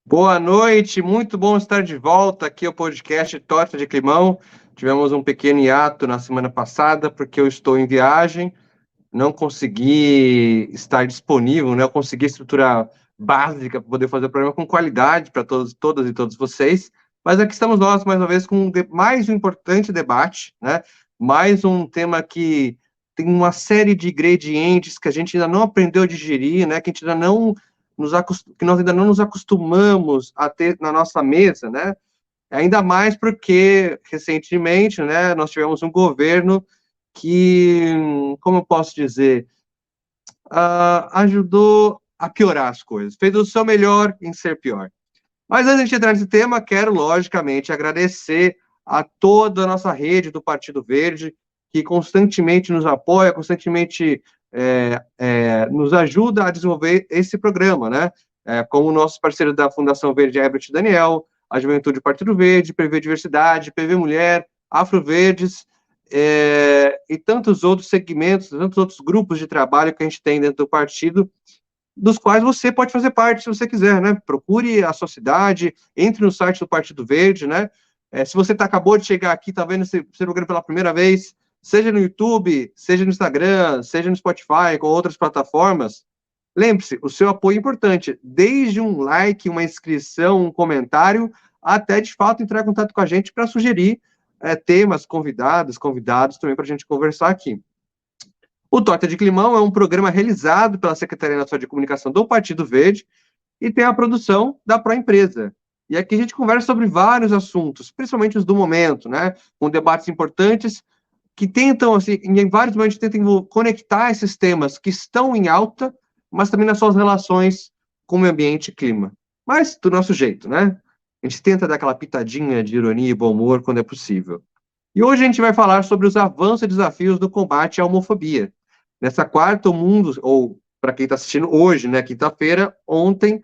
Boa noite, muito bom estar de volta aqui ao podcast Torta de Climão. Tivemos um pequeno hiato na semana passada, porque eu estou em viagem, não consegui estar disponível, né? Eu consegui estrutura básica para poder fazer o programa com qualidade para todas e todos vocês. Mas aqui estamos nós, mais uma vez, com mais um importante debate, né? Mais um tema que tem uma série de ingredientes que a gente ainda não aprendeu a digerir, né? Que a gente ainda não que nós ainda não nos acostumamos a ter na nossa mesa, né? Ainda mais porque, recentemente, né, nós tivemos um governo que, como eu posso dizer, ajudou a piorar as coisas, fez o seu melhor em ser pior. Mas antes de entrar nesse tema, quero, logicamente, agradecer a toda a nossa rede do Partido Verde, que constantemente nos apoia, constantemente nos ajuda a desenvolver esse programa, né? Como nossos parceiros da Fundação Verde, Herbert Daniel, a Juventude Partido Verde, PV Diversidade, PV Mulher, Afro Verdes, e tantos outros segmentos, tantos outros grupos de trabalho que a gente tem dentro do partido, dos quais você pode fazer parte se você quiser, né? Procure a sua cidade, entre no site do Partido Verde, né? Se você acabou de chegar aqui, tá vendo esse programa pela primeira vez, seja no YouTube, seja no Instagram, seja no Spotify, com outras plataformas, lembre-se, o seu apoio é importante, desde um like, uma inscrição, um comentário, até de fato entrar em contato com a gente para sugerir temas, convidados também para a gente conversar aqui. O Torta de Climão é um programa realizado pela Secretaria Nacional de Comunicação do Partido Verde e tem a produção da Proempresa. E aqui a gente conversa sobre vários assuntos, principalmente os do momento, né? Com debates importantes que tentam, assim, em vários momentos, tentam conectar esses temas que estão em alta, mas também nas suas relações com o meio ambiente e clima. Mas do nosso jeito, né? A gente tenta dar aquela pitadinha de ironia e bom humor quando é possível. E hoje a gente vai falar sobre os avanços e desafios do combate à homofobia. Nessa quarta, o mundo, ou para quem está assistindo hoje, né, quinta-feira, ontem,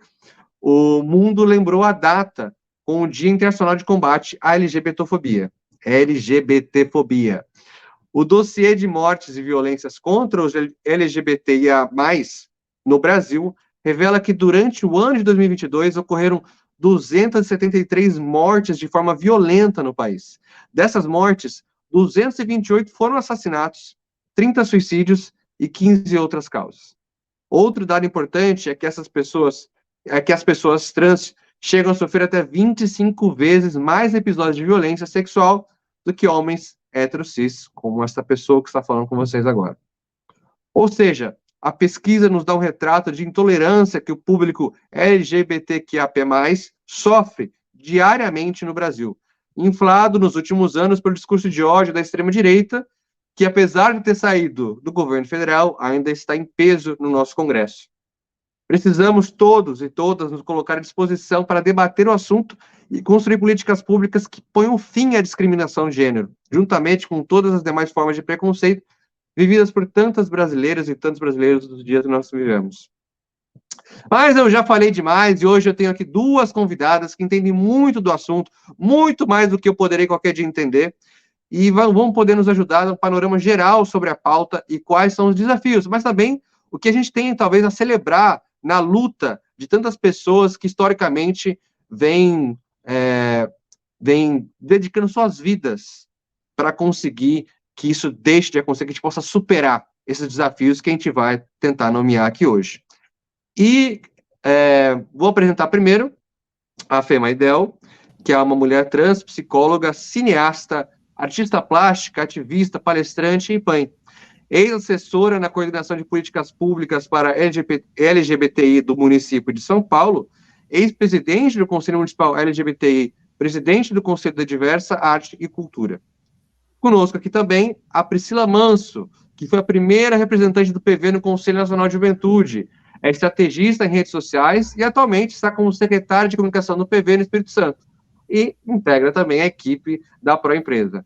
o mundo lembrou a data com o Dia Internacional de Combate à LGBTfobia. LGBTfobia. O dossiê de mortes e violências contra os LGBTIA+, no Brasil, revela que durante o ano de 2022 ocorreram 273 mortes de forma violenta no país. Dessas mortes, 228 foram assassinatos, 30 suicídios e 15 outras causas. Outro dado importante é que as pessoas trans chegam a sofrer até 25 vezes mais episódios de violência sexual do que homens heterocis, como essa pessoa que está falando com vocês agora. Ou seja, a pesquisa nos dá um retrato de intolerância que o público LGBTQIAP+, sofre diariamente no Brasil, inflado nos últimos anos pelo discurso de ódio da extrema-direita, que apesar de ter saído do governo federal, ainda está em peso no nosso Congresso. Precisamos todos e todas nos colocar à disposição para debater o assunto e construir políticas públicas que ponham fim à discriminação de gênero, juntamente com todas as demais formas de preconceito vividas por tantas brasileiras e tantos brasileiros dos dias que nós vivemos. Mas eu já falei demais e hoje eu tenho aqui duas convidadas que entendem muito do assunto, muito mais do que eu poderei qualquer dia entender, e vão poder nos ajudar no panorama geral sobre a pauta e quais são os desafios, mas também o que a gente tem, talvez, a celebrar na luta de tantas pessoas que, historicamente, vêm dedicando suas vidas para conseguir que isso deixe de acontecer, que a gente possa superar esses desafios que a gente vai tentar nomear aqui hoje. E vou apresentar primeiro a Fê Maidel, que é uma mulher trans, psicóloga, cineasta, artista plástica, ativista, palestrante e mãe. Ex-assessora na coordenação de políticas públicas para LGBTI do município de São Paulo, ex-presidente do Conselho Municipal LGBTI, presidente do Conselho da Diversa Arte e Cultura. Conosco aqui também a Priscila Manso, que foi a primeira representante do PV no Conselho Nacional de Juventude, é estrategista em redes sociais e atualmente está como secretária de comunicação do PV no Espírito Santo e integra também a equipe da Proempresa.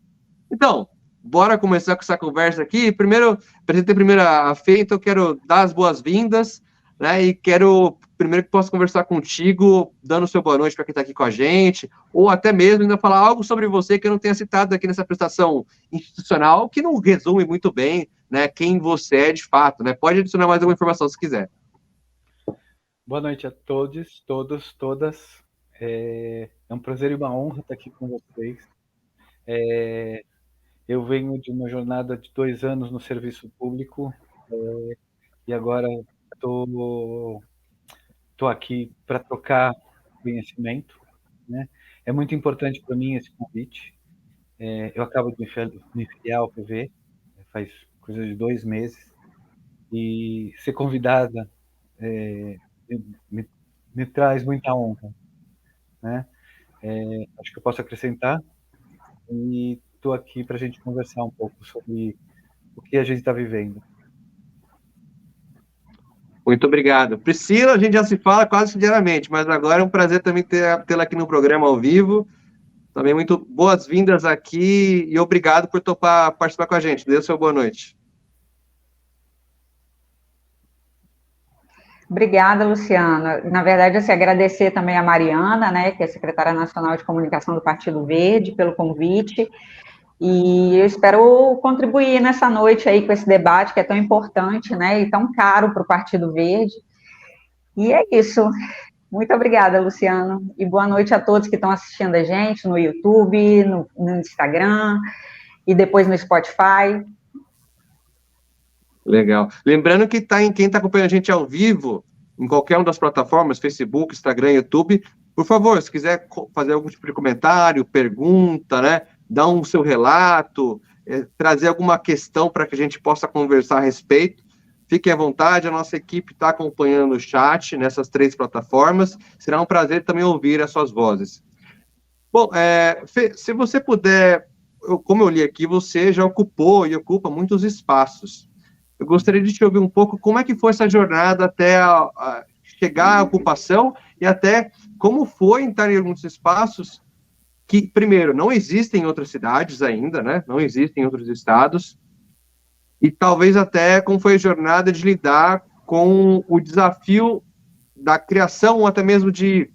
Então, bora começar com essa conversa aqui. Apresentei primeiro a Fê, então quero dar as boas-vindas, né? E quero primeiro que possa conversar contigo, dando seu boa noite para quem está aqui com a gente, ou até mesmo ainda falar algo sobre você que eu não tenha citado aqui nessa prestação institucional, que não resume muito bem, né, quem você é de fato, né? Pode adicionar mais alguma informação se quiser. Boa noite a todos, todas. É um prazer e uma honra estar aqui com vocês. Eu venho de uma jornada de 2 anos no serviço público, e agora estou aqui para trocar conhecimento, né. É muito importante para mim esse convite. Eu acabo de me filiar ao PV, faz coisa de 2 meses, e ser convidada, me me me traz muita honra, né. Acho que eu posso acrescentar, e estou aqui para a gente conversar um pouco sobre o que a gente está vivendo. Muito obrigado. Priscila, a gente já se fala quase que diariamente, mas agora é um prazer também tê-la aqui no programa ao vivo. Também muito boas-vindas aqui e obrigado por topar participar com a gente. Dê o seu boa noite. Obrigada, Luciana. Na verdade, assim, agradecer também a Mariana, né, que é secretária nacional de comunicação do Partido Verde, pelo convite. E eu espero contribuir nessa noite aí com esse debate que é tão importante, né, e tão caro para o Partido Verde. E é isso. Muito obrigada, Luciano. E boa noite a todos que estão assistindo a gente no YouTube, no Instagram e depois no Spotify. Legal. Lembrando que quem está acompanhando a gente ao vivo, em qualquer uma das plataformas, Facebook, Instagram, YouTube, por favor, se quiser fazer algum tipo de comentário, pergunta, né, dar um seu relato, trazer alguma questão para que a gente possa conversar a respeito, fiquem à vontade, a nossa equipe está acompanhando o chat nessas 3 plataformas, será um prazer também ouvir as suas vozes. Bom, Fê, se você puder, como eu li aqui, você já ocupou e ocupa muitos espaços. Eu gostaria de te ouvir um pouco como é que foi essa jornada até chegar à ocupação e até como foi entrar em alguns espaços que, primeiro, não existem em outras cidades ainda, né? Não existem em outros estados, e talvez até como foi a jornada de lidar com o desafio da criação, ou até mesmo de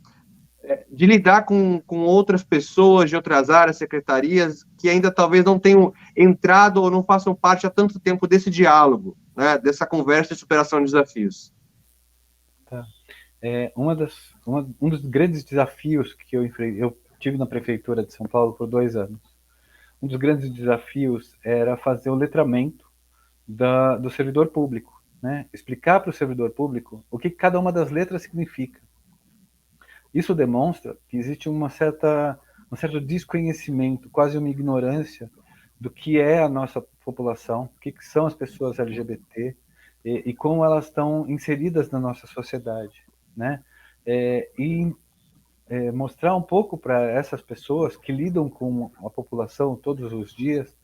lidar com outras pessoas de outras áreas, secretarias, que ainda talvez não tenham entrado ou não façam parte há tanto tempo desse diálogo, né, dessa conversa de superação de desafios. Tá. Um dos grandes desafios que eu tive na prefeitura de São Paulo por 2 anos. Um dos grandes desafios era fazer o letramento do servidor público, né? Explicar para o servidor público o que cada uma das letras significa. Isso demonstra que existe um certo desconhecimento, quase uma ignorância do que é a nossa população, o que são as pessoas LGBT e como elas estão inseridas na nossa sociedade, né? Mostrar um pouco para essas pessoas que lidam com a população todos os dias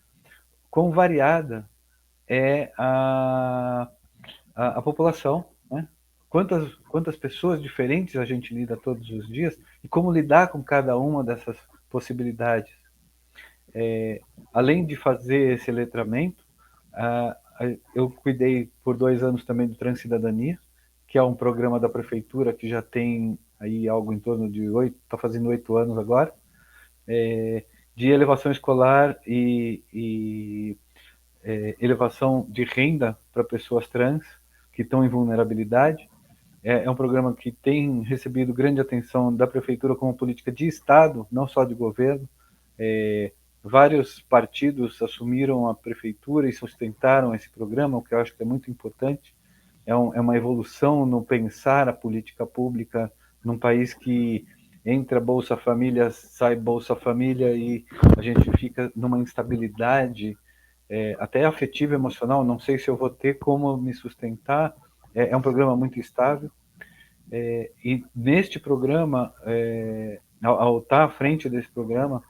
quão variada é a população, né? Quantas pessoas diferentes a gente lida todos os dias e como lidar com cada uma dessas possibilidades. Além de fazer esse letramento, eu cuidei por 2 anos também do Transcidadania, que é um programa da prefeitura que já tem aí algo em torno de 8, está fazendo 8 anos agora, de elevação escolar e elevação de renda para pessoas trans que estão em vulnerabilidade. É um programa que tem recebido grande atenção da prefeitura como política de Estado, não só de governo. Vários partidos assumiram a prefeitura e sustentaram esse programa, o que eu acho que é muito importante. É uma evolução no pensar a política pública num país que entra Bolsa Família, sai Bolsa Família e a gente fica numa instabilidade até afetivo e emocional, não sei se eu vou ter como me sustentar. É um programa muito estável. E neste programa, ao estar à frente desse programa,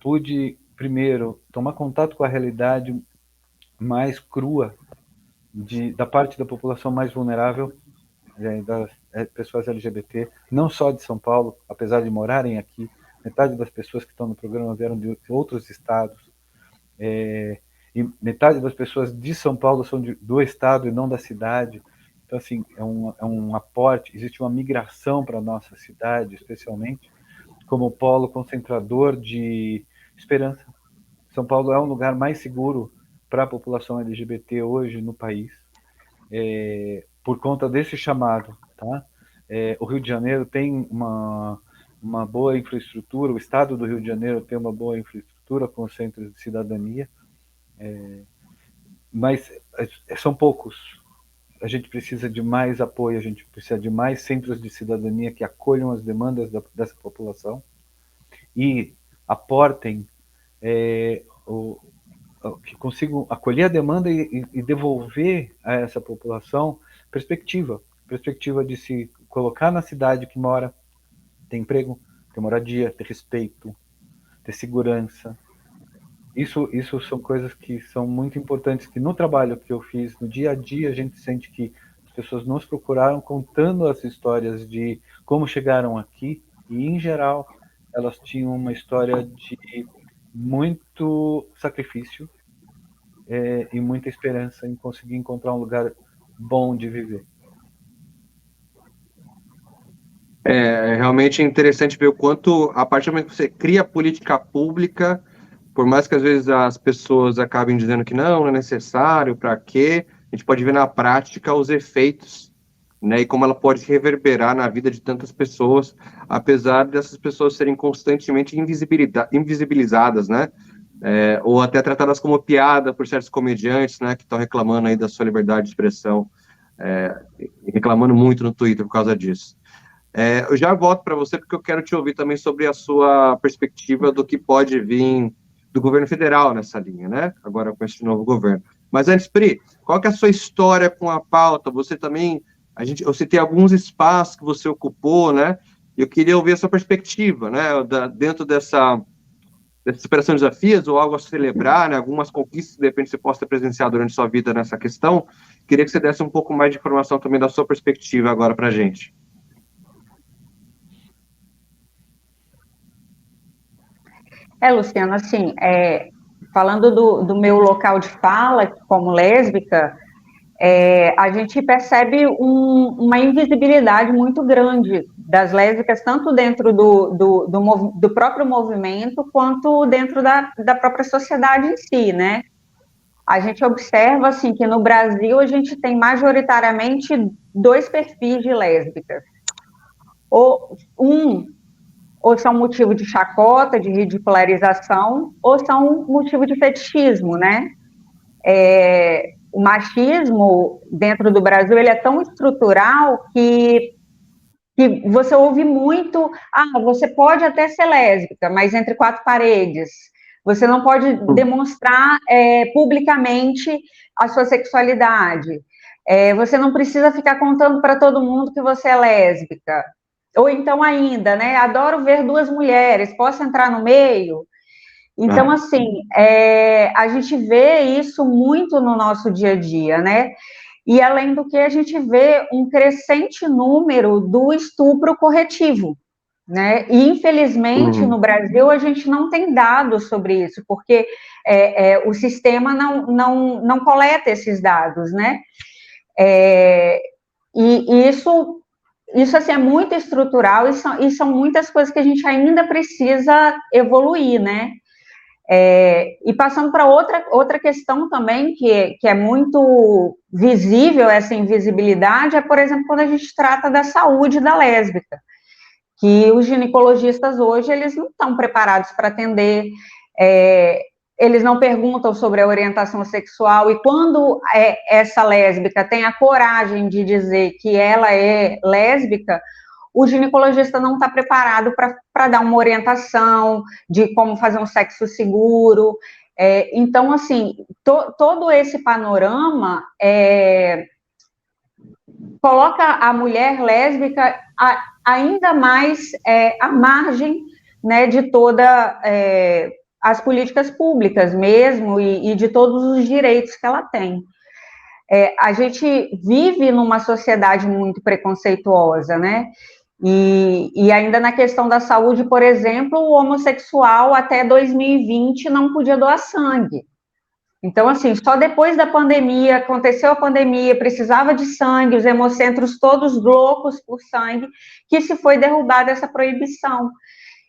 pude, primeiro, tomar contato com a realidade mais crua da parte da população mais vulnerável, das pessoas LGBT, não só de São Paulo, apesar de morarem aqui. Metade das pessoas que estão no programa vieram de outros estados. E metade das pessoas de São Paulo são do estado e não da cidade. Então, assim, é um aporte, existe uma migração para a nossa cidade, especialmente, como polo concentrador de esperança. São Paulo é um lugar mais seguro para a população LGBT hoje no país, por conta desse chamado, tá? O Rio de Janeiro tem uma boa infraestrutura, o Estado do Rio de Janeiro tem uma boa infraestrutura com os centros de cidadania, mas são poucos. A gente precisa de mais apoio, a gente precisa de mais centros de cidadania que acolham as demandas dessa população e aportem, que consigam acolher a demanda e devolver a essa população perspectiva de se colocar na cidade que mora, ter emprego, ter moradia, ter respeito, ter segurança. Isso são coisas que são muito importantes, que no trabalho que eu fiz, no dia a dia, a gente sente que as pessoas nos procuraram contando as histórias de como chegaram aqui, e, em geral, elas tinham uma história de muito sacrifício e muita esperança em conseguir encontrar um lugar bom de viver. É realmente interessante ver o quanto, a partir do momento que você cria política pública, por mais que às vezes as pessoas acabem dizendo que não é necessário, para quê, a gente pode ver na prática os efeitos, né, e como ela pode reverberar na vida de tantas pessoas, apesar dessas pessoas serem constantemente invisibilizadas, né, ou até tratadas como piada por certos comediantes, né, que estão reclamando aí da sua liberdade de expressão, reclamando muito no Twitter por causa disso. Eu já volto para você, porque eu quero te ouvir também sobre a sua perspectiva do que pode vir do governo federal nessa linha, né? Agora com esse novo governo. Mas antes, Pri, qual que é a sua história com a pauta? Você também, eu citei alguns espaços que você ocupou, né? Eu queria ouvir a sua perspectiva, né? Dentro dessa superação de desafios ou algo a celebrar, né? Algumas conquistas que de repente você possa ter presenciado durante sua vida nessa questão. Queria que você desse um pouco mais de informação também da sua perspectiva agora para a gente. Luciano, assim, falando do meu local de fala como lésbica, a gente percebe uma invisibilidade muito grande das lésbicas, tanto dentro do próprio movimento, quanto dentro da própria sociedade em si, né? A gente observa, assim, que no Brasil a gente tem majoritariamente 2 perfis de lésbicas. Ou são motivo de chacota, de ridicularização, ou são motivo de fetichismo, né? O machismo dentro do Brasil, ele é tão estrutural que você ouve muito, você pode até ser lésbica, mas entre 4 paredes. Você não pode demonstrar publicamente a sua sexualidade. Você não precisa ficar contando para todo mundo que você é lésbica. Ou então ainda, né? Adoro ver 2 mulheres, posso entrar no meio? Então, assim, a gente vê isso muito no nosso dia a dia, né? E, além do que, a gente vê um crescente número do estupro corretivo, né? E, infelizmente, no Brasil, a gente não tem dados sobre isso, porque o sistema não coleta esses dados, né? E isso assim, é muito estrutural e são muitas coisas que a gente ainda precisa evoluir, né? E passando para outra questão também, que é muito visível, essa invisibilidade, por exemplo, quando a gente trata da saúde da lésbica, que os ginecologistas hoje, eles não estão preparados para atender, eles não perguntam sobre a orientação sexual, e quando essa lésbica tem a coragem de dizer que ela é lésbica, o ginecologista não está preparado para dar uma orientação de como fazer um sexo seguro. Então, assim, todo esse panorama coloca a mulher lésbica ainda mais à margem, né, de toda as políticas públicas mesmo e de todos os direitos que ela tem. A gente vive numa sociedade muito preconceituosa, né? E ainda na questão da saúde, por exemplo, o homossexual até 2020 não podia doar sangue. Então, assim, só depois da pandemia, aconteceu a pandemia, precisava de sangue, os hemocentros todos loucos por sangue, que se foi derrubada essa proibição.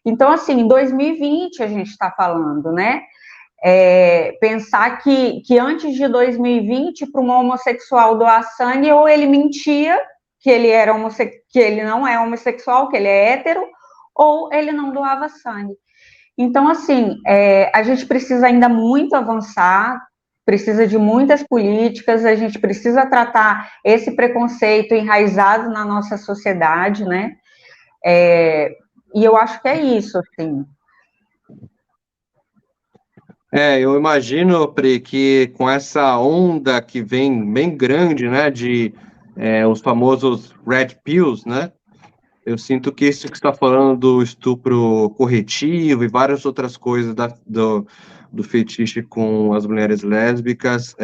Então, assim, em 2020 a gente está falando, né? Pensar que antes de 2020, para um homossexual doar sangue, ou ele mentia que ele não é homossexual, que ele é hétero, ou ele não doava sangue. Então, assim, a gente precisa ainda muito avançar, precisa de muitas políticas, a gente precisa tratar esse preconceito enraizado na nossa sociedade, né? E eu acho que é isso, assim. Eu imagino, Pri, que com essa onda que vem bem grande, né, de os famosos red pills, né, eu sinto que isso que você está falando do estupro corretivo e várias outras coisas do fetiche com as mulheres lésbicas,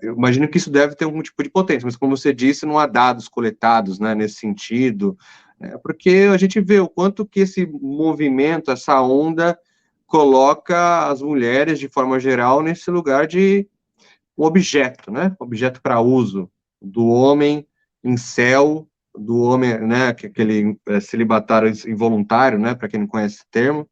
eu imagino que isso deve ter algum tipo de potência, mas como você disse, não há dados coletados, né, nesse sentido, porque a gente vê o quanto que esse movimento, essa onda, coloca as mulheres, de forma geral, nesse lugar de um objeto, né, objeto para uso do homem incel, do homem, né, aquele celibatário involuntário, né, para quem não conhece esse termo,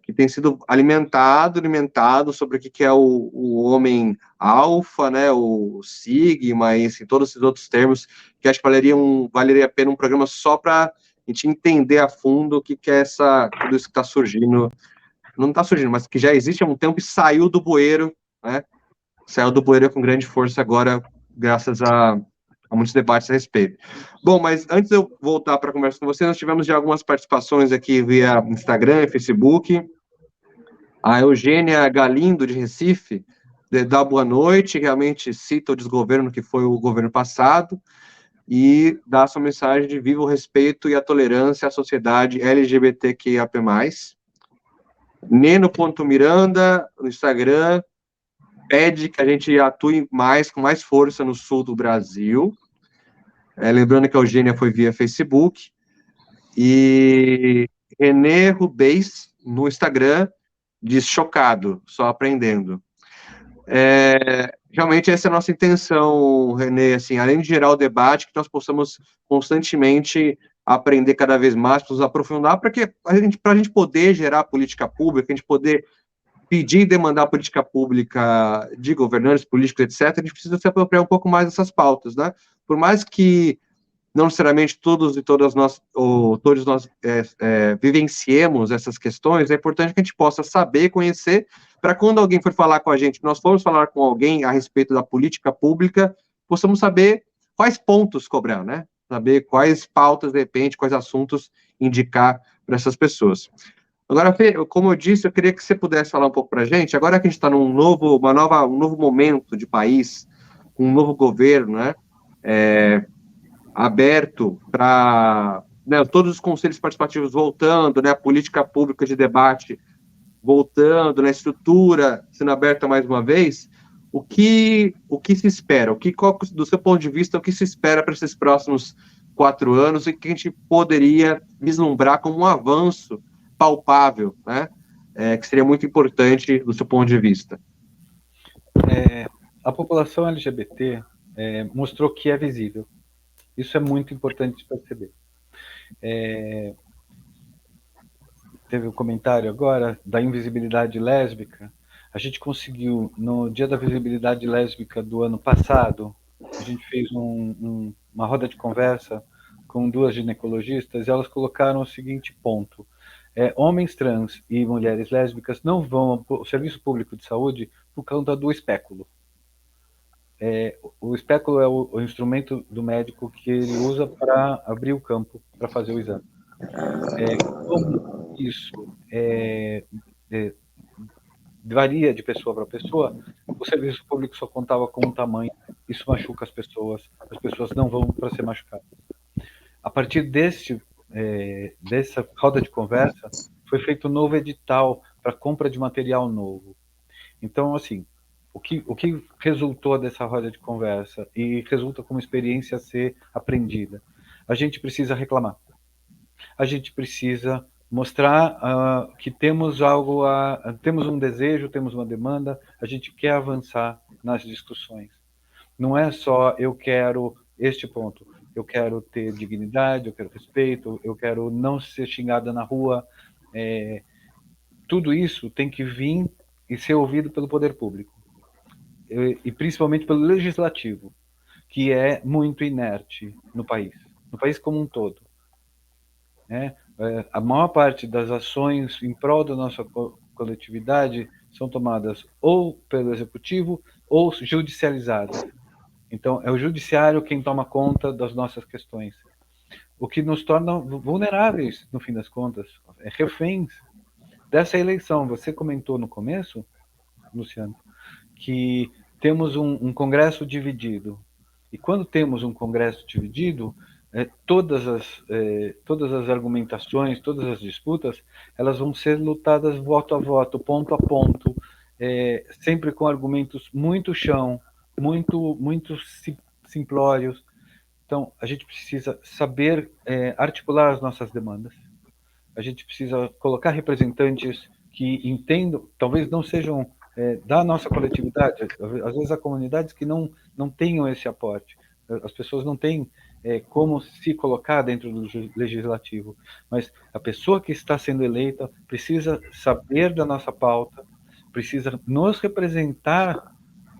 que tem sido alimentado sobre o que é o homem alfa, né, o sigma, e assim, todos esses outros termos, que acho que valeria a pena um programa só para a gente entender a fundo o que é tudo isso que está surgindo, não está surgindo, mas que já existe há um tempo e saiu do bueiro, né, saiu do bueiro com grande força agora, graças a muitos debates a respeito. Bom, mas antes de eu voltar para a conversa com você, nós tivemos já algumas participações aqui via Instagram e Facebook. A Eugênia Galindo, de Recife, dá boa noite, realmente cita o desgoverno que foi o governo passado e dá sua mensagem de viva o respeito e a tolerância à sociedade LGBTQIAP+. Neno.miranda, no Instagram, pede que a gente atue com mais força no sul do Brasil. Lembrando que a Eugênia foi via Facebook. E René Rubens, no Instagram, diz chocado, só aprendendo. Realmente essa é a nossa intenção, René, assim, além de gerar o debate, que nós possamos constantemente aprender cada vez mais, nos aprofundar, para a gente poder gerar política pública, a gente poder pedir e demandar política pública de governantes, políticos, etc., a gente precisa se apropriar um pouco mais dessas pautas, né? Por mais que não necessariamente todos e todas nós, ou todos nós vivenciemos essas questões, é importante que a gente possa saber, conhecer, para quando alguém for falar com a gente, nós formos falar com alguém a respeito da política pública, possamos saber quais pontos cobrar, né? Saber quais pautas, de repente, quais assuntos indicar para essas pessoas. Agora, Fê, como eu disse, eu queria que você pudesse falar um pouco para a gente, agora que a gente está num novo momento de país, um novo governo, né? Aberto para, né, todos os conselhos participativos voltando, né, a política pública de debate voltando, né, a estrutura sendo aberta mais uma vez, o que se espera? Do seu ponto de vista, o que se espera para esses próximos 4 anos e que a gente poderia vislumbrar como um avanço palpável, né, que seria muito importante do seu ponto de vista? A população LGBT mostrou que é visível. Isso é muito importante de perceber. Teve um comentário agora da invisibilidade lésbica. A gente conseguiu, no dia da visibilidade lésbica do ano passado, a gente fez uma roda de conversa com 2 ginecologistas e elas colocaram o seguinte ponto: homens trans e mulheres lésbicas não vão ao serviço público de saúde por conta do espéculo. O espéculo é o instrumento do médico que ele usa para abrir o campo, para fazer o exame. Como isso varia de pessoa para pessoa, o serviço público só contava com um tamanho, isso machuca as pessoas não vão para ser machucadas. A partir dessa roda de conversa, foi feito um novo edital para compra de material novo. Então, assim, o que resultou dessa roda de conversa e resulta como experiência a ser aprendida? A gente precisa reclamar. A gente precisa mostrar que temos temos um desejo, temos uma demanda, a gente quer avançar nas discussões. Não é só eu quero este ponto, eu quero ter dignidade, eu quero respeito, eu quero não ser xingada na rua. Tudo isso tem que vir e ser ouvido pelo poder público. E principalmente pelo legislativo, que é muito inerte no país como um todo. né? A maior parte das ações em prol da nossa coletividade são tomadas ou pelo executivo ou judicializadas. Então, é o judiciário quem toma conta das nossas questões, o que nos torna vulneráveis, no fim das contas, reféns dessa eleição. Você comentou no começo, Luciano, que temos um Congresso dividido. E quando temos um Congresso dividido, todas as argumentações, todas as disputas, elas vão ser lutadas voto a voto, ponto a ponto, sempre com argumentos muito chão, muito simplórios. Então, a gente precisa saber articular as nossas demandas. A gente precisa colocar representantes que entendam, talvez não sejam da nossa coletividade, às vezes há comunidades que não tenham esse aporte, as pessoas não têm como se colocar dentro do legislativo, mas a pessoa que está sendo eleita precisa saber da nossa pauta, precisa nos representar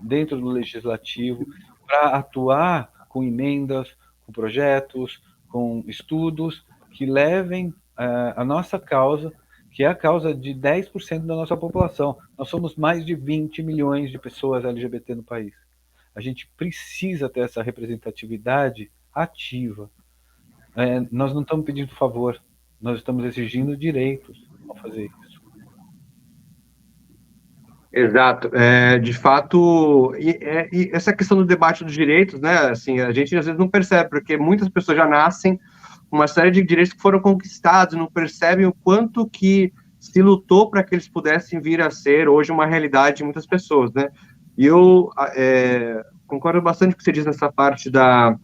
dentro do legislativo para atuar com emendas, com projetos, com estudos que levem a nossa causa, que é a causa de 10% da nossa população. Nós somos mais de 20 milhões de pessoas LGBT no país. A gente precisa ter essa representatividade ativa. Nós não estamos pedindo favor, nós estamos exigindo direitos ao fazer isso. Exato. De fato, e essa questão do debate dos direitos, né, assim, a gente às vezes não percebe, porque muitas pessoas já nascem com uma série de direitos que foram conquistados, não percebem o quanto que se lutou para que eles pudessem vir a ser hoje uma realidade de muitas pessoas, né? E eu concordo bastante com o que você diz nessa parte das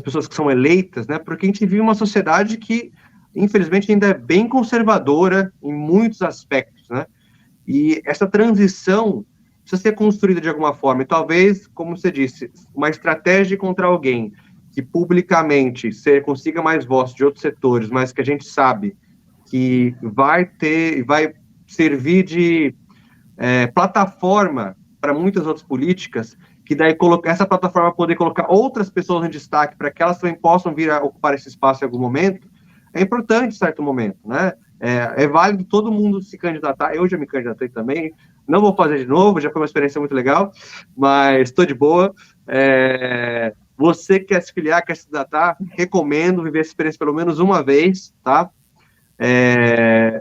pessoas que são eleitas, né? Porque a gente vive uma sociedade que, infelizmente, ainda é bem conservadora em muitos aspectos, né? E essa transição precisa ser construída de alguma forma. E talvez, como você disse, uma estratégia contra alguém que publicamente consiga mais votos de outros setores, mas que a gente sabe que vai servir de plataforma para muitas outras políticas, que daí essa plataforma poder colocar outras pessoas em destaque para que elas também possam vir a ocupar esse espaço em algum momento, é importante em certo momento, né? É válido todo mundo se candidatar. Eu já me candidatei também, não vou fazer de novo, já foi uma experiência muito legal, mas estou de boa. Você que quer se filiar, quer se candidatar, recomendo viver essa experiência pelo menos uma vez, tá?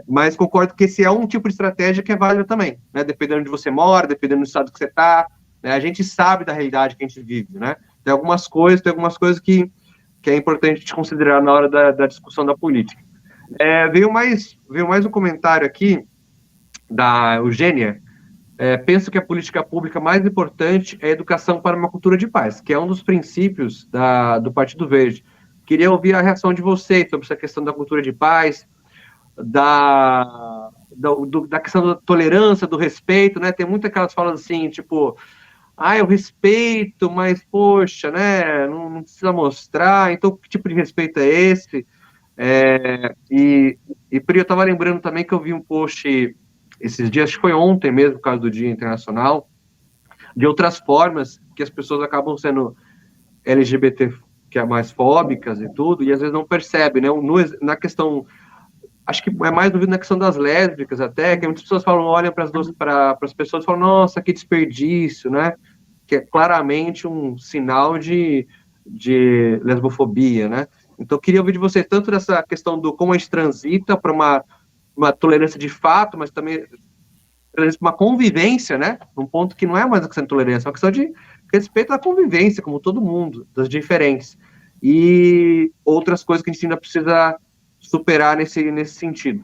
Mas concordo que esse é um tipo de estratégia que é válido também, né? Dependendo de onde você mora, dependendo do estado que você está, né? A gente sabe da realidade que a gente vive, né? Tem algumas coisas que é importante te considerar na hora da discussão da política. Veio mais um comentário aqui da Eugênia. Penso que a política pública mais importante é a educação para uma cultura de paz, que é um dos princípios do Partido Verde. Queria ouvir a reação de vocês sobre essa questão da cultura de paz, da questão da tolerância, do respeito, né? Tem muitas aquelas falas assim, tipo, eu respeito, mas, poxa, né, não precisa mostrar, então que tipo de respeito é esse? Pri, eu estava lembrando também que eu vi um post esses dias, acho que foi ontem mesmo, por causa do Dia Internacional, de outras formas que as pessoas acabam sendo LGBT, que é mais fóbicas e tudo, e às vezes não percebem, né? Na questão, acho que é mais na questão das lésbicas até, que muitas pessoas olham para as pessoas e falam, nossa, que desperdício, né? Que é claramente um sinal de lesbofobia, né? Então, eu queria ouvir de vocês tanto dessa questão do como a gente transita para uma tolerância de fato, mas também uma convivência, né? Um ponto que não é mais uma questão de tolerância, é uma questão de respeito à convivência, como todo mundo, das diferentes. E outras coisas que a gente ainda precisa superar nesse sentido.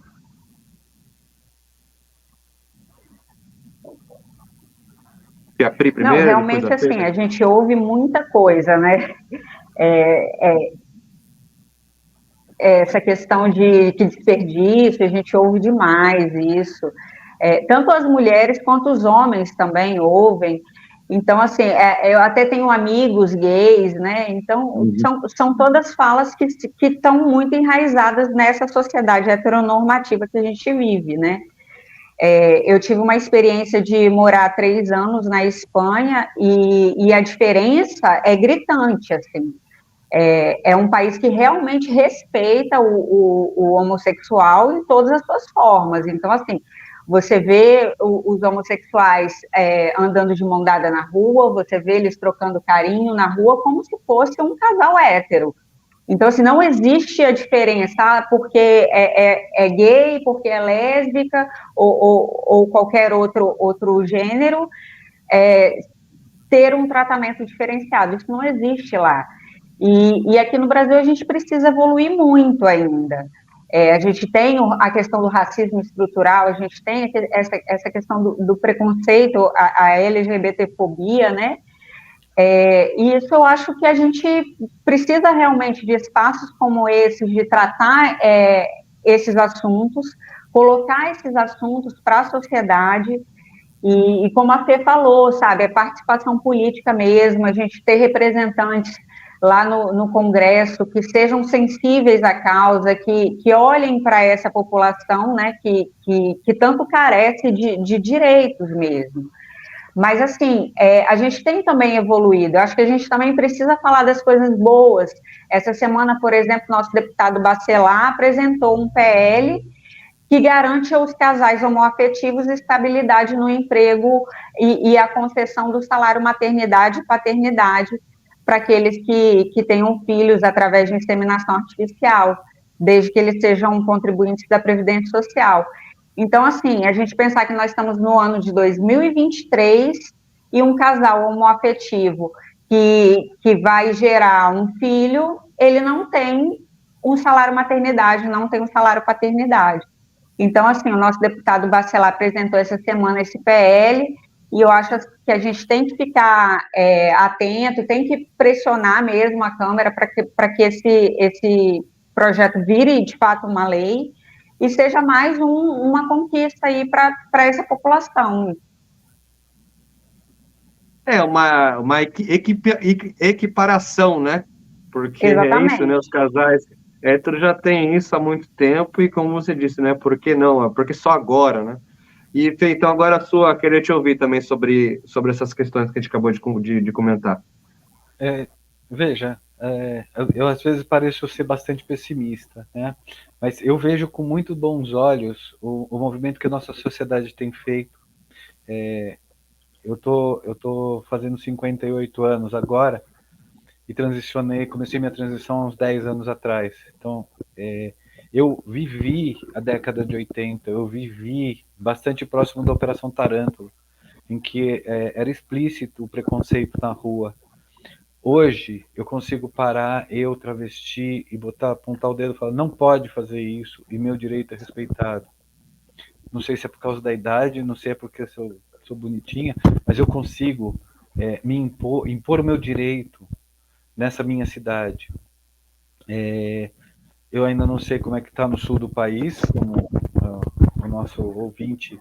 A Pri primeiro, não, realmente, assim, a gente ouve muita coisa, né? Essa questão de que desperdício, a gente ouve demais isso. Tanto as mulheres quanto os homens também ouvem. Então, assim, eu até tenho amigos gays, né? Então, são todas falas que estão muito enraizadas nessa sociedade heteronormativa que a gente vive, né? Eu tive uma experiência de morar 3 anos na Espanha e a diferença é gritante, assim. é um país que realmente respeita o homossexual em todas as suas formas. Então, assim, você vê os homossexuais andando de mão dada na rua, você vê eles trocando carinho na rua como se fosse um casal hétero. Então, assim, não existe a diferença porque é gay, porque é lésbica, ou qualquer outro gênero, ter um tratamento diferenciado. Isso não existe lá. E aqui no Brasil a gente precisa evoluir muito ainda. A gente tem a questão do racismo estrutural, a gente tem essa questão do preconceito, a LGBTfobia, né? E isso eu acho que a gente precisa realmente de espaços como esses, de tratar esses assuntos, colocar esses assuntos para a sociedade, e como a Fê falou, sabe, é participação política mesmo, a gente ter representantes lá no Congresso que sejam sensíveis à causa, que olhem para essa população, né, que tanto carece de direitos mesmo. Mas, assim, a gente tem também evoluído. Eu acho que a gente também precisa falar das coisas boas. Essa semana, por exemplo, nosso deputado Bacelar apresentou um PL que garante aos casais homoafetivos estabilidade no emprego e a concessão do salário maternidade e paternidade para aqueles que tenham filhos através de inseminação artificial, desde que eles sejam contribuintes da Previdência Social. Então, assim, a gente pensar que nós estamos no ano de 2023 e um casal homoafetivo que vai gerar um filho, ele não tem um salário maternidade, não tem um salário paternidade. Então, assim, o nosso deputado Bacelar apresentou essa semana esse PL, e eu acho que a gente tem que ficar atento, tem que pressionar mesmo a Câmara para que esse projeto vire, de fato, uma lei, e seja mais uma conquista aí para essa população. Uma equiparação, né? Porque Exatamente. é isso, né? Os casais héteros já têm isso há muito tempo, e como você disse, né? Por que não? Porque só agora, né? E, Fê, então, agora queria te ouvir também sobre essas questões que a gente acabou de comentar. Veja, eu às vezes pareço ser bastante pessimista, né? Mas eu vejo com muito bons olhos o movimento que a nossa sociedade tem feito. Eu tô fazendo 58 anos agora e comecei minha transição há uns 10 anos atrás. Então, eu vivi a década de 80, eu vivi bastante próximo da Operação Tarântula, em que era explícito o preconceito na rua. Hoje, eu consigo parar, eu, travesti, e apontar o dedo e falar, não pode fazer isso, e meu direito é respeitado. Não sei se é por causa da idade, não sei se é porque eu sou bonitinha, mas eu consigo me impor o meu direito nessa minha cidade. Eu ainda não sei como é que está no sul do país, como o nosso ouvinte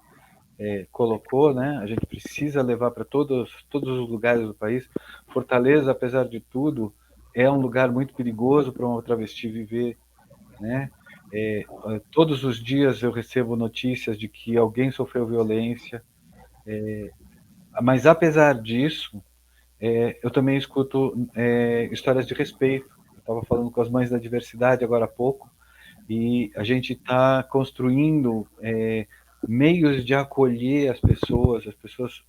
colocou, né? A gente precisa levar para todos os lugares do país. Fortaleza, apesar de tudo, é um lugar muito perigoso para uma travesti viver, né? Todos os dias eu recebo notícias de que alguém sofreu violência, mas apesar disso, eu também escuto histórias de respeito. Eu estava falando com as mães da diversidade agora há pouco, e a gente está construindo meios de acolher as pessoas,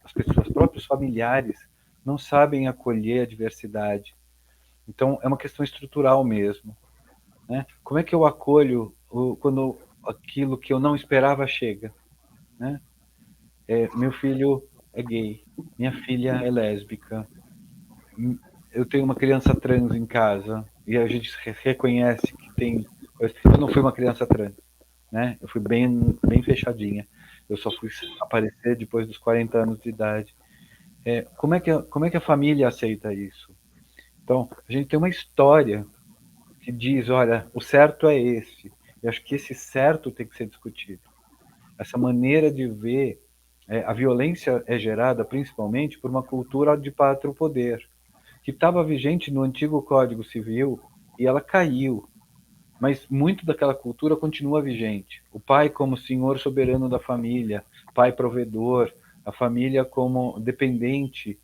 as próprios familiares não sabem acolher a diversidade. Então, é uma questão estrutural mesmo, né? Como é que eu acolho quando aquilo que eu não esperava chega, né? Meu filho é gay, minha filha é lésbica, eu tenho uma criança trans em casa, e a gente reconhece que tem... Eu não fui uma criança trans, né? Eu fui bem fechadinha. Eu só fui aparecer depois dos 40 anos de idade. Como é que a família aceita isso? Então, a gente tem uma história que diz, olha, o certo é esse. Eu acho que esse certo tem que ser discutido. Essa maneira de ver a violência é gerada principalmente por uma cultura de pátrio poder, que estava vigente no antigo Código Civil e ela caiu. Mas muito daquela cultura continua vigente. O pai como senhor soberano da família, pai provedor, a família como dependente,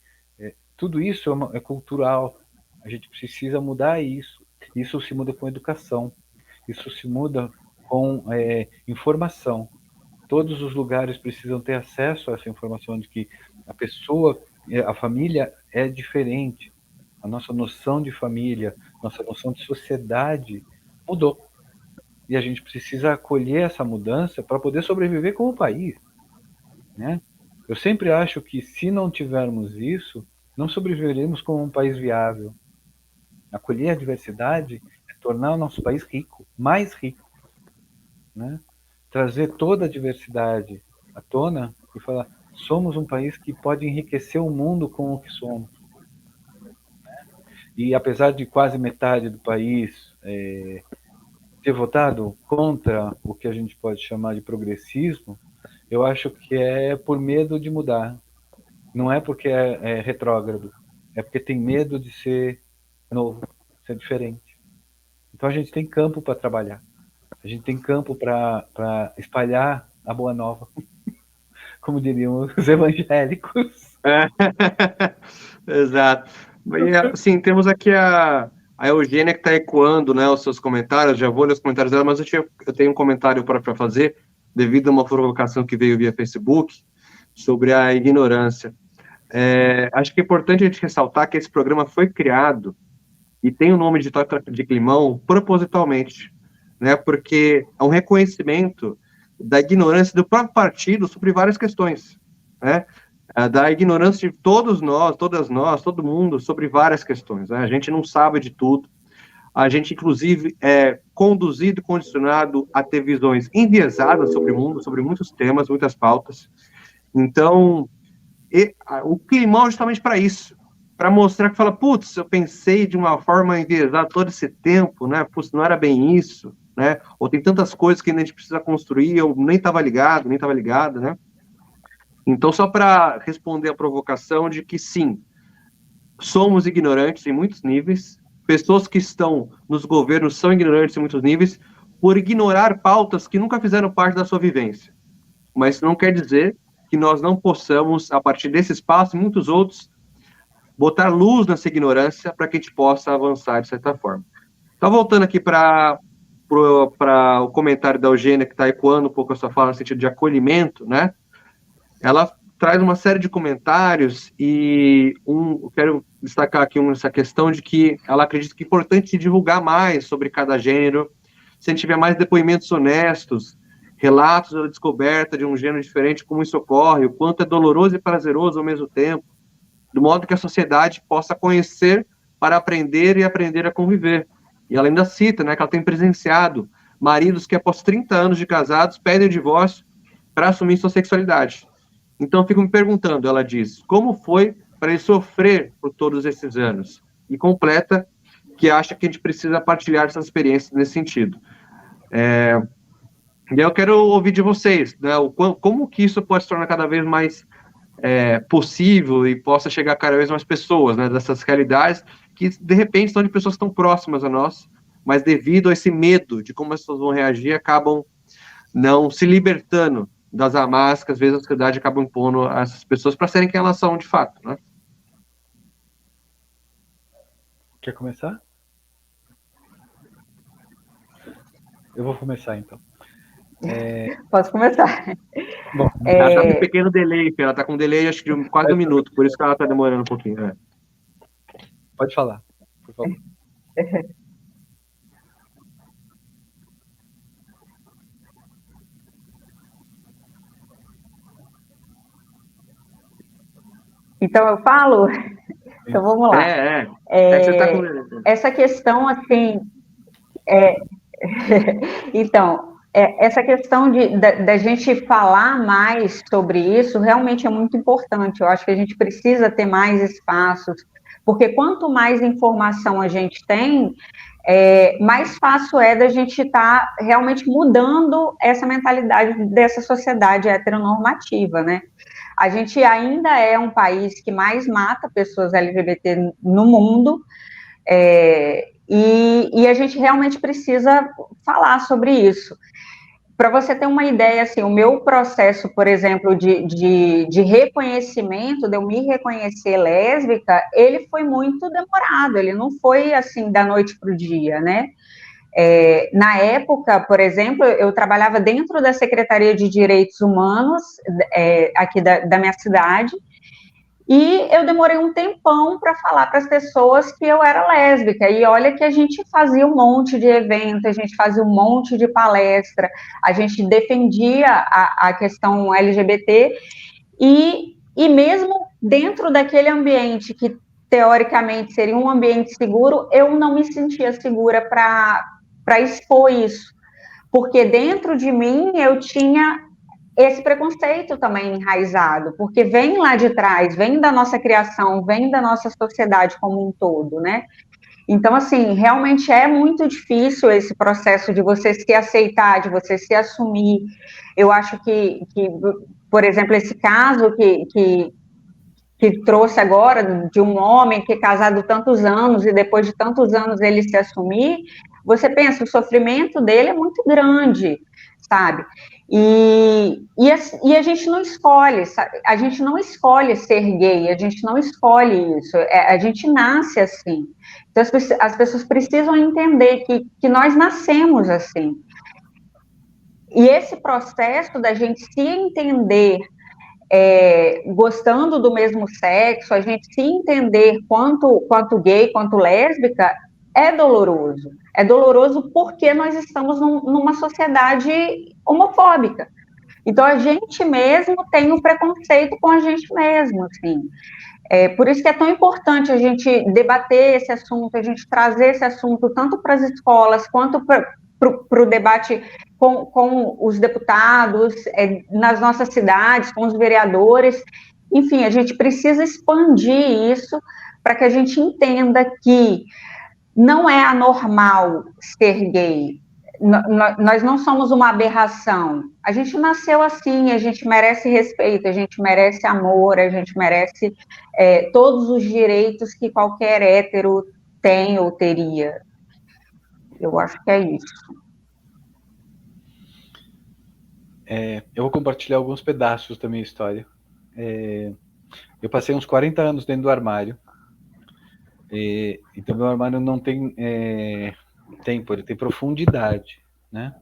tudo isso é cultural. A gente precisa mudar isso. Isso se muda com educação. Isso se muda com informação. Todos os lugares precisam ter acesso a essa informação de que a pessoa, a família é diferente. A nossa noção de família, nossa noção de sociedade mudou. E a gente precisa acolher essa mudança para poder sobreviver como país, né? Eu sempre acho que se não tivermos isso, não sobreviveremos como um país viável. Acolher a diversidade é tornar o nosso país rico, mais rico, né? Trazer toda a diversidade à tona e falar, somos um país que pode enriquecer o mundo com o que somos. E apesar de quase metade do país ter votado contra o que a gente pode chamar de progressismo, eu acho que é por medo de mudar. Não é porque é retrógrado, é porque tem medo de ser novo, ser diferente. Então a gente tem campo para trabalhar. A gente tem campo para espalhar a boa nova, como diriam os evangélicos. Exato. E, assim, temos aqui a Eugênia que está ecoando, né, os seus comentários. Já vou ler os comentários dela, mas eu tenho um comentário para fazer, devido a uma provocação que veio via Facebook sobre a ignorância. Acho que é importante a gente ressaltar que esse programa foi criado e tem o nome de Toca de Climão propositalmente, né, porque é um reconhecimento da ignorância do próprio partido sobre várias questões, né, da ignorância de todos nós, todas nós, todo mundo, sobre várias questões, né? A gente não sabe de tudo, a gente, inclusive, é conduzido, condicionado a ter visões enviesadas sobre o mundo, sobre muitos temas, muitas pautas. Então, o Climão é justamente para isso, para mostrar que fala, putz, eu pensei de uma forma enviesada todo esse tempo, né? Putz, não era bem isso, né? Ou tem tantas coisas que a gente precisa construir, eu nem estava ligado, nem estava ligada, né? Então, só para responder a provocação de que, sim, somos ignorantes em muitos níveis, pessoas que estão nos governos são ignorantes em muitos níveis, por ignorar pautas que nunca fizeram parte da sua vivência. Mas isso não quer dizer que nós não possamos, a partir desse espaço e muitos outros, botar luz nessa ignorância para que a gente possa avançar de certa forma. Então, voltando aqui para o comentário da Eugênia, que está ecoando um pouco a sua fala no sentido de acolhimento, né? Ela traz uma série de comentários e quero destacar aqui essa questão de que ela acredita que é importante divulgar mais sobre cada gênero, se a gente tiver mais depoimentos honestos, relatos da descoberta de um gênero diferente, como isso ocorre, o quanto é doloroso e prazeroso ao mesmo tempo, do modo que a sociedade possa conhecer para aprender e aprender a conviver. E ela ainda cita, né, que ela tem presenciado maridos que após 30 anos de casados pedem o divórcio para assumir sua sexualidade. Então, eu fico me perguntando, ela diz, como foi para ele sofrer por todos esses anos? E completa que acha que a gente precisa partilhar essas experiências nesse sentido. E eu quero ouvir de vocês, né, como que isso pode se tornar cada vez mais possível e possa chegar a cada vez mais pessoas, né, dessas realidades que, de repente, são de pessoas que estão próximas a nós, mas devido a esse medo de como as pessoas vão reagir, acabam não se libertando das amarras que às vezes a sociedade acaba impondo a essas pessoas para serem quem elas são de fato, né? Quer começar? Eu vou começar, então. Posso começar. Bom, ela está com um pequeno delay, ela está com um delay acho que de quase 1 minuto, por isso que ela está demorando um pouquinho. Né? Pode falar, por favor. Então, eu falo? Então, vamos lá. Você tá com... Essa questão, assim... Então, essa questão da gente falar mais sobre isso realmente é muito importante. Eu acho que a gente precisa ter mais espaços, porque quanto mais informação a gente tem, mais fácil é da gente estar realmente mudando essa mentalidade dessa sociedade heteronormativa, né? A gente ainda é um país que mais mata pessoas LGBT no mundo, e a gente realmente precisa falar sobre isso. Para você ter uma ideia, assim, o meu processo, por exemplo, de reconhecimento, de eu me reconhecer lésbica, ele foi muito demorado, ele não foi, assim, da noite para o dia, né? Na época, por exemplo, eu trabalhava dentro da Secretaria de Direitos Humanos, aqui da minha cidade, e eu demorei um tempão para falar para as pessoas que eu era lésbica. E olha que a gente fazia um monte de evento, a gente fazia um monte de palestra, a gente defendia a questão LGBT, e mesmo dentro daquele ambiente que teoricamente seria um ambiente seguro, eu não me sentia segura para expor isso. Porque dentro de mim eu tinha esse preconceito também enraizado, porque vem lá de trás, vem da nossa criação, vem da nossa sociedade como um todo, né? Então, assim, realmente é muito difícil esse processo de você se aceitar, de você se assumir. Eu acho que por exemplo, esse caso que trouxe agora de um homem que é casado tantos anos e depois de tantos anos ele se assumir, você pensa, o sofrimento dele é muito grande, sabe? E a gente não escolhe, sabe? A gente não escolhe ser gay, a gente não escolhe isso, a gente nasce assim. Então as pessoas precisam entender que nós nascemos assim. E esse processo da gente se entender gostando do mesmo sexo, a gente se entender quanto gay, quanto lésbica, é doloroso. É doloroso porque nós estamos numa sociedade homofóbica. Então, a gente mesmo tem um preconceito com a gente mesmo, assim. Por isso que é tão importante a gente debater esse assunto, a gente trazer esse assunto tanto para as escolas quanto para o debate com os deputados, nas nossas cidades, com os vereadores. Enfim, a gente precisa expandir isso para que a gente entenda que não é anormal ser gay. Nós não somos uma aberração. A gente nasceu assim, a gente merece respeito, a gente merece amor, a gente merece todos os direitos que qualquer hétero tem ou teria. Eu acho que é isso. Eu vou compartilhar alguns pedaços da minha história. Eu passei uns 40 anos dentro do armário. Então, meu armário não tem tempo, ele tem profundidade, né?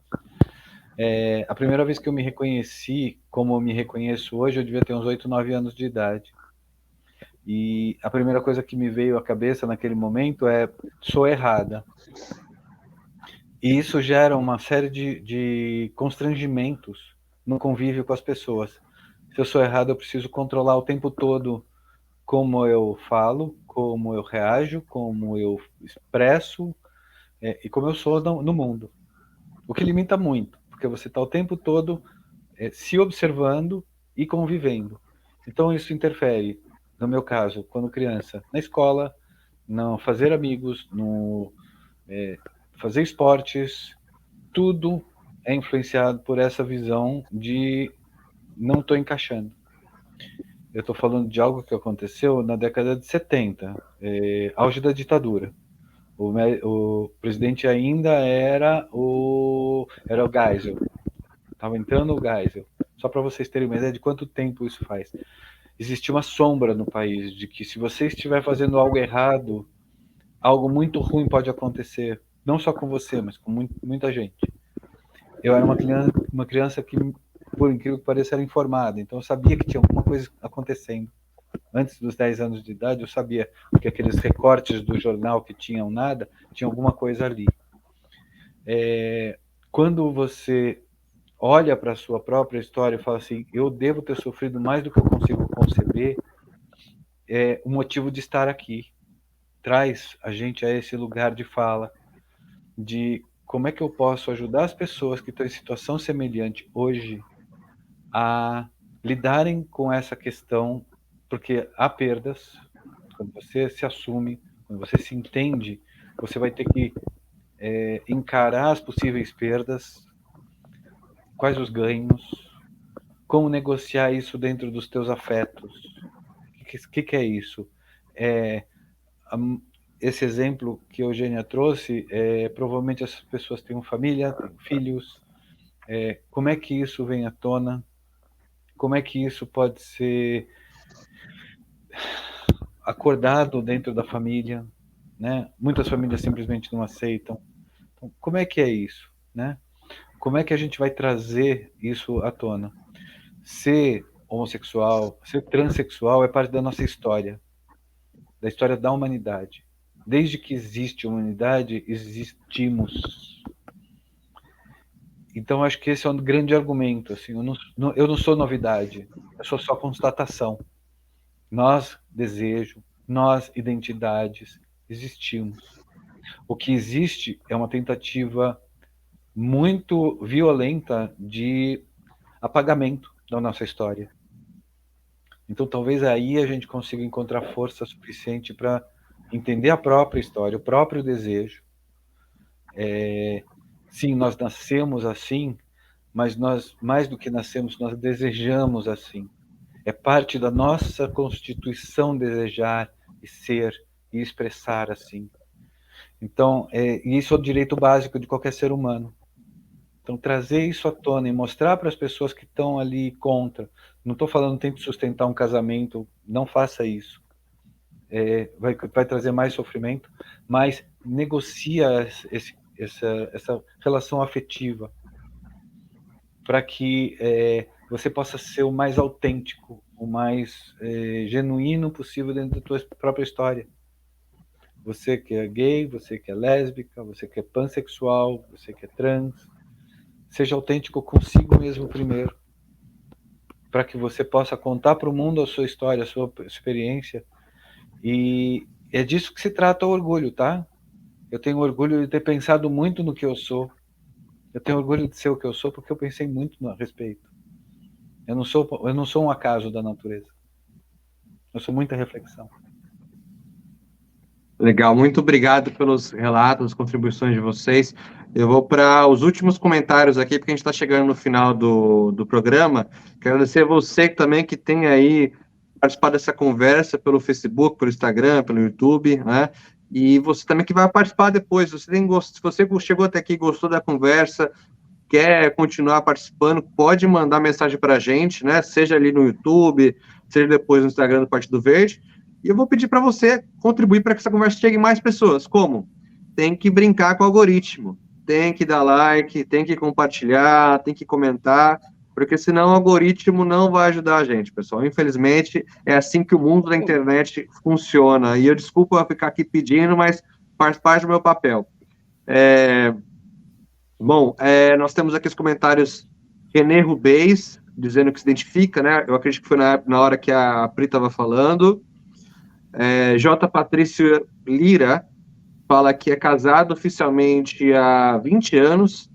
A primeira vez que eu me reconheci, como eu me reconheço hoje, eu devia ter uns 8, 9 anos de idade. E a primeira coisa que me veio à cabeça naquele momento é: sou errada. E isso gera uma série de constrangimentos no convívio com as pessoas. Se eu sou errado, eu preciso controlar o tempo todo como eu falo, como eu reajo, como eu expresso e como eu sou no mundo. O que limita muito, porque você está o tempo todo se observando e convivendo. Então isso interfere, no meu caso, quando criança, na escola, no fazer amigos, no fazer esportes, tudo é influenciado por essa visão de não estou encaixando. Eu estou falando de algo que aconteceu na década de 70, auge da ditadura. O presidente ainda era o Geisel. Estava entrando o Geisel. Só para vocês terem uma ideia de quanto tempo isso faz. Existia uma sombra no país de que se você estiver fazendo algo errado, algo muito ruim pode acontecer. Não só com você, mas com muita gente. Eu era uma criança que, por incrível que pareça, era informada. Então eu sabia que tinha alguma coisa acontecendo. Antes dos 10 anos de idade, eu sabia que aqueles recortes do jornal que tinham nada, tinha alguma coisa ali. Quando você olha para a sua própria história e fala assim: eu devo ter sofrido mais do que eu consigo conceber, o motivo de estar aqui traz a gente a esse lugar de fala, de como é que eu posso ajudar as pessoas que estão em situação semelhante hoje a lidarem com essa questão, porque há perdas. Quando você se assume, quando você se entende, você vai ter que encarar as possíveis perdas, quais os ganhos, como negociar isso dentro dos teus afetos. O que é isso? Esse exemplo que a Eugênia trouxe, provavelmente essas pessoas têm família, têm filhos, Como é que isso vem à tona? Como é que isso pode ser acordado dentro da família, né? Muitas famílias simplesmente não aceitam. Então, como é que é isso, né? Como é que a gente vai trazer isso à tona? Ser homossexual, ser transexual é parte da nossa história, da história da humanidade. Desde que existe humanidade, existimos. Então, acho que esse é um grande argumento. Assim, eu não sou novidade, eu sou só constatação. Nós, desejo, nós, identidades, existimos. O que existe é uma tentativa muito violenta de apagamento da nossa história. Então, talvez aí a gente consiga encontrar força suficiente para entender a própria história, o próprio desejo. Sim, nós nascemos assim, mas nós, mais do que nascemos, nós desejamos assim. É parte da nossa constituição desejar e ser e expressar assim. Então, isso é o direito básico de qualquer ser humano. Então, trazer isso à tona e mostrar para as pessoas que estão ali contra. Não estou falando tente sustentar um casamento, não faça isso. Vai trazer mais sofrimento, mas negocia essa relação afetiva para que você possa ser o mais autêntico, o mais genuíno possível dentro da tua própria história. Você que é gay, você que é lésbica, você que é pansexual, você que é trans, seja autêntico consigo mesmo primeiro, para que você possa contar para o mundo a sua história, a sua experiência. E é disso que se trata o orgulho, tá? Eu tenho orgulho de ter pensado muito no que eu sou. Eu tenho orgulho de ser o que eu sou porque eu pensei muito a respeito. Eu não sou um acaso da natureza. Eu sou muita reflexão. Legal, muito obrigado pelos relatos, contribuições de vocês. Eu vou para os últimos comentários aqui, porque a gente está chegando no final do programa. Quero agradecer a você também que tem aí participado dessa conversa pelo Facebook, pelo Instagram, pelo YouTube, né? E você também que vai participar depois. Se você chegou até aqui e gostou da conversa, quer continuar participando, pode mandar mensagem para a gente, né? Seja ali no YouTube, seja depois no Instagram do Partido Verde. E eu vou pedir para você contribuir para que essa conversa chegue mais pessoas. Como? Tem que brincar com o algoritmo. Tem que dar like, tem que compartilhar, tem que comentar, porque senão o algoritmo não vai ajudar a gente, pessoal. Infelizmente, é assim que o mundo da internet funciona. E eu desculpa ficar aqui pedindo, mas faz parte do meu papel. Bom, nós temos aqui os comentários René Rubens, dizendo que se identifica, né? Eu acredito que foi na hora que a Pri estava falando. J. Patrício Lira fala que é casado oficialmente há 20 anos,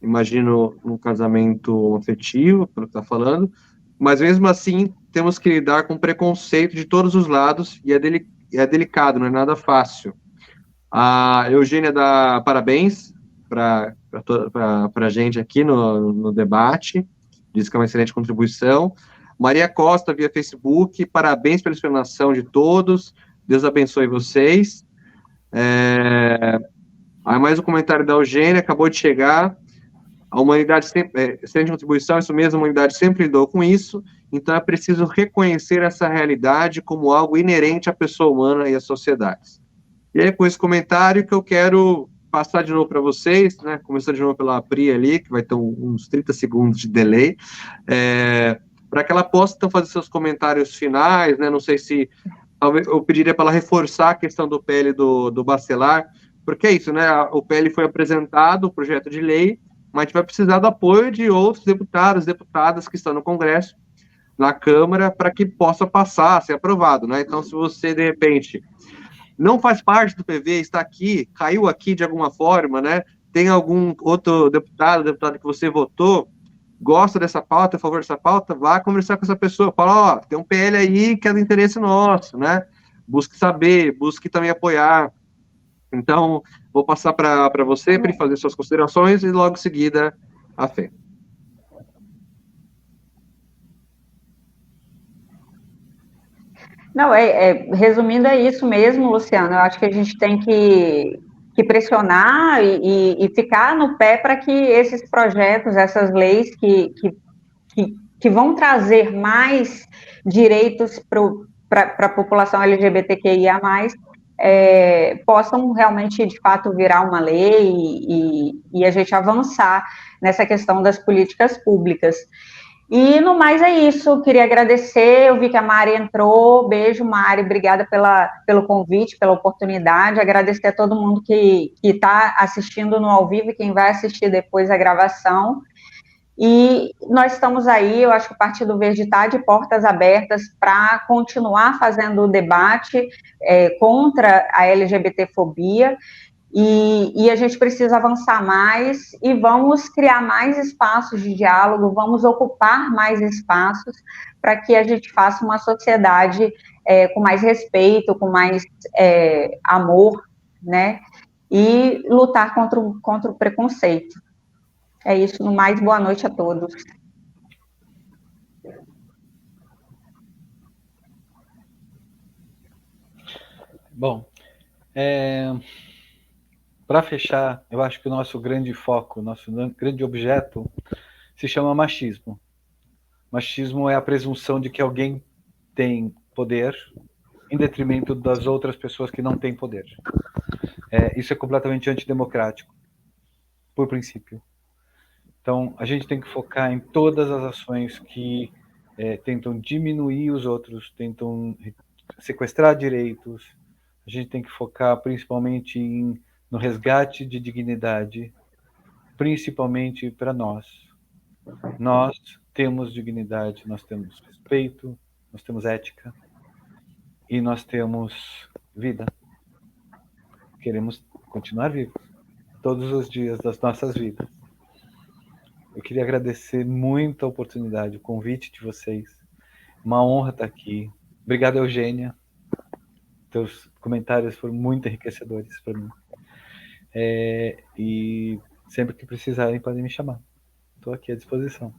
imagino um casamento afetivo, pelo que está falando, mas mesmo assim temos que lidar com preconceito de todos os lados e é delicado, não é nada fácil. A Eugênia dá parabéns para a gente aqui no debate, diz que é uma excelente contribuição. Maria Costa, via Facebook, parabéns pela explanação de todos, Deus abençoe vocês. Aí mais um comentário da Eugênia, acabou de chegar. A humanidade sempre, excelente contribuição, isso mesmo, a humanidade sempre lidou com isso, então é preciso reconhecer essa realidade como algo inerente à pessoa humana e às sociedades. E aí, com esse comentário que eu quero passar de novo para vocês, né? Começando de novo pela Pri ali, que vai ter uns 30 segundos de delay, para que ela possa então fazer seus comentários finais, né? Não sei se talvez eu pediria para ela reforçar a questão do PL do Bacelar, porque é isso, né? O PL foi apresentado, o projeto de lei, mas a gente vai precisar do apoio de outros deputados, deputadas que estão no Congresso, na Câmara, para que possa passar, ser aprovado, né? Então, se você, de repente, não faz parte do PV, está aqui, caiu aqui de alguma forma, né? Tem algum outro deputado que você votou, gosta dessa pauta, é a favor dessa pauta, vá conversar com essa pessoa, fala, tem um PL aí que é do interesse nosso, né? Busque saber, busque também apoiar. Então, vou passar para você, para fazer suas considerações, e logo em seguida, a Fê. Não, resumindo, é isso mesmo, Luciano. Eu acho que a gente tem que que pressionar e ficar no pé para que esses projetos, essas leis que vão trazer mais direitos para a população LGBTQIA+, possam realmente, de fato, virar uma lei e a gente avançar nessa questão das políticas públicas. E, no mais, é isso. Queria agradecer, eu vi que a Mari entrou. Beijo, Mari, obrigada pelo convite, pela oportunidade. Agradecer a todo mundo que está assistindo no ao vivo e quem vai assistir depois a gravação. E nós estamos aí, eu acho que o Partido Verde está de portas abertas para continuar fazendo o debate contra a LGBTfobia, e a gente precisa avançar mais e vamos criar mais espaços de diálogo, vamos ocupar mais espaços para que a gente faça uma sociedade com mais respeito, com mais amor, né? E lutar contra o preconceito. É isso, no mais, boa noite a todos. Bom, para fechar, eu acho que o nosso grande foco, o nosso grande objeto se chama machismo. Machismo é a presunção de que alguém tem poder em detrimento das outras pessoas que não têm poder. Isso é completamente antidemocrático, por princípio. Então, a gente tem que focar em todas as ações que tentam diminuir os outros, tentam sequestrar direitos. A gente tem que focar principalmente no resgate de dignidade, principalmente para nós. Nós temos dignidade, nós temos respeito, nós temos ética e nós temos vida. Queremos continuar vivos todos os dias das nossas vidas. Eu queria agradecer muito a oportunidade, o convite de vocês. Uma honra estar aqui. Obrigado, Eugênia. Teus comentários foram muito enriquecedores para mim. E sempre que precisarem, podem me chamar. Estou aqui à disposição.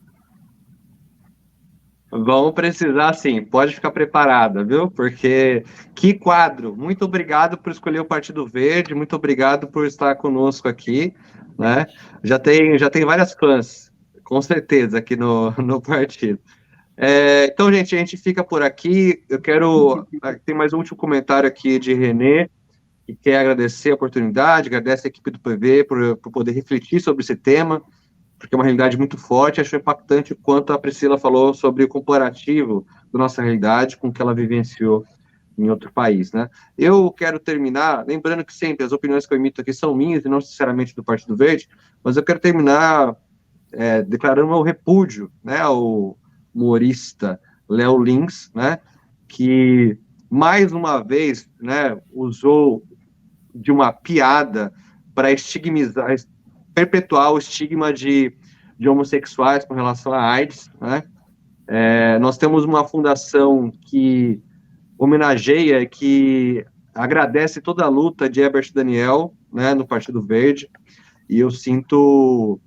Vamos precisar, sim. Pode ficar preparada, viu? Porque que quadro! Muito obrigado por escolher o Partido Verde, muito obrigado por estar conosco aqui, né? Já tem várias fãs, com certeza, aqui no partido. Então, gente, a gente fica por aqui. Tem mais um último comentário aqui de Renê, que quer agradecer a oportunidade, agradece a equipe do PV por poder refletir sobre esse tema, porque é uma realidade muito forte. Acho impactante o quanto a Priscila falou sobre o comparativo da nossa realidade com o que ela vivenciou em outro país, né? Eu quero terminar, lembrando que sempre as opiniões que eu emito aqui são minhas e não necessariamente do Partido Verde, mas eu quero terminar declarando meu repúdio, né, ao humorista Léo Lins, né, que mais uma vez, né, usou de uma piada para estigmatizar, perpetuar o estigma de homossexuais com relação à AIDS, né? Nós temos uma fundação que homenageia, que agradece toda a luta de Herbert Daniel, né, no Partido Verde, e eu sinto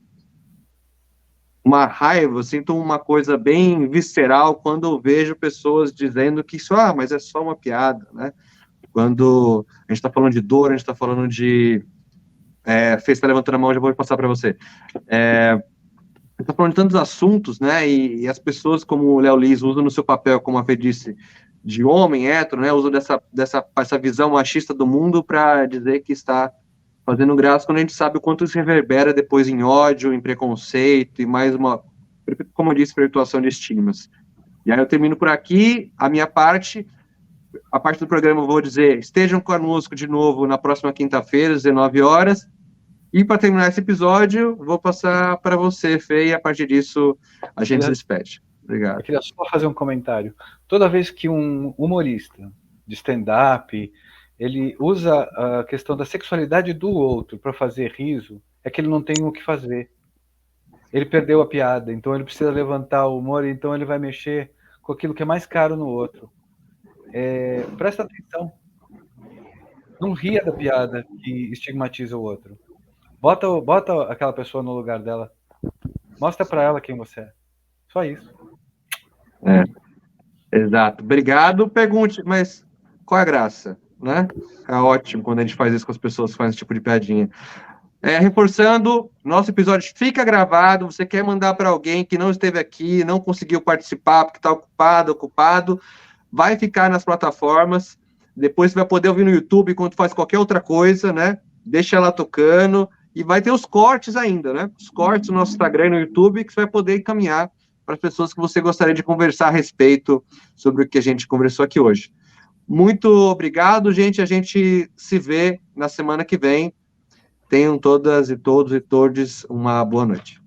uma raiva, eu sinto uma coisa bem visceral quando eu vejo pessoas dizendo que isso, mas é só uma piada, né? Quando a gente está falando de dor, a gente está falando de... Fê está levantando a mão, já vou passar para você. Está falando de tantos assuntos, né? E as pessoas, como o Léo Lins, usam no seu papel, como a Fê disse, de homem hétero, né? Usam essa visão machista do mundo para dizer que está fazendo graça, quando a gente sabe o quanto isso reverbera depois em ódio, em preconceito e mais uma, como eu disse, perpetuação de estigmas. E aí eu termino por aqui a minha parte. A parte do programa eu vou dizer, estejam conosco de novo na próxima quinta-feira, às 19 horas. E para terminar esse episódio, vou passar para você, Fê, e a partir disso a gente se despede. Obrigado. Eu queria só fazer um comentário. Toda vez que um humorista de stand-up ele usa a questão da sexualidade do outro para fazer riso, é que ele não tem o que fazer. Ele perdeu a piada, então ele precisa levantar o humor, então ele vai mexer com aquilo que é mais caro no outro. Presta atenção. Não ria da piada que estigmatiza o outro. Bota aquela pessoa no lugar dela. Mostra para ela quem você é. Só isso. Exato. Obrigado. Pergunte, mas qual é a graça? né? É ótimo quando a gente faz isso com as pessoas que fazem esse tipo de piadinha. Reforçando, nosso episódio fica gravado. Você quer mandar para alguém que não esteve aqui, não conseguiu participar porque está ocupado, vai ficar nas plataformas. Depois você vai poder ouvir no YouTube enquanto faz qualquer outra coisa, né? Deixa ela tocando. E vai ter os cortes ainda, né? Os cortes no nosso Instagram e no YouTube que você vai poder encaminhar para as pessoas que você gostaria de conversar a respeito sobre o que a gente conversou aqui hoje. Muito obrigado, gente. A gente se vê na semana que vem. Tenham todas e todos e todes uma boa noite.